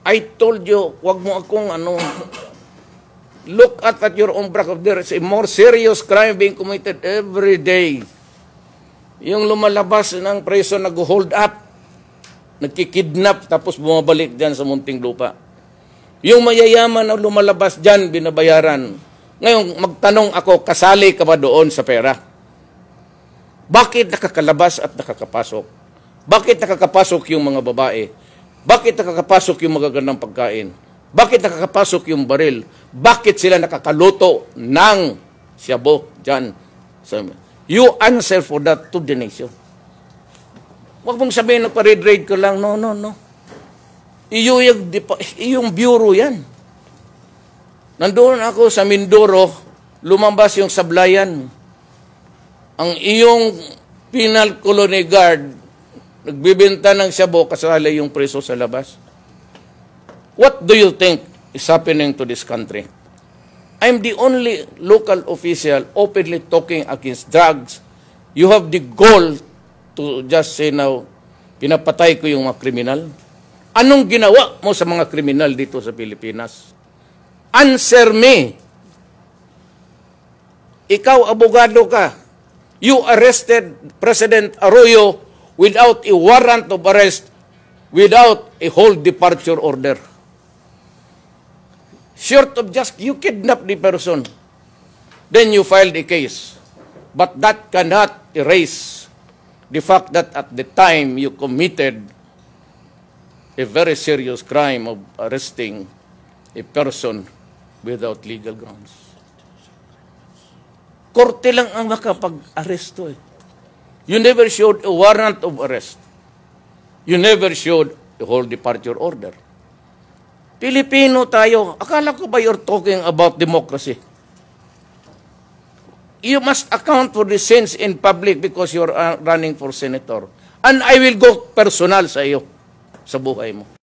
I told you, wag mo akong look at your own back of there is a more serious crime being committed every day. Yung lumalabas ng preso nag-hold up, nagkikidnap, tapos bumabalik dyan sa munting lupa. Yung mayayaman na lumalabas dyan, binabayaran. Ngayon, magtanong ako, kasali ka ba doon sa pera? Bakit nakakalabas at nakakapasok? Bakit nakakapasok yung mga babae? Bakit nakakapasok yung magagandang pagkain? Bakit nakakapasok yung baril? Bakit sila nakakaluto ng shabu dyan? You answer for that to the nation. Huwag mong sabihin na pa-red raid ko lang. No. Iyong bureau yan. Nandoon ako sa Mindoro, lumabas yung sablayan. Ang iyong penal colony guard, nagbibenta ng shabu, kasali yung preso sa labas. What do you think is happening to this country? I'm the only local official openly talking against drugs. You have the goal to just say now, pinapatay ko yung mga kriminal. Anong ginawa mo sa mga kriminal dito sa Pilipinas? Answer me. Ikaw, abogado ka. You arrested President Arroyo without a warrant of arrest, without a whole departure order. Short of just you kidnap the person, then you filed a case. But that cannot erase the fact that at the time you committed a very serious crime of arresting a person without legal grounds. Korte lang ang makapag-aresto . You never showed a warrant of arrest. You never showed a whole departure order. Pilipino tayo. Akala ko ba you're talking about democracy? You must account for the sins in public because you're running for senator. And I will go personal sa iyo, sa buhay mo.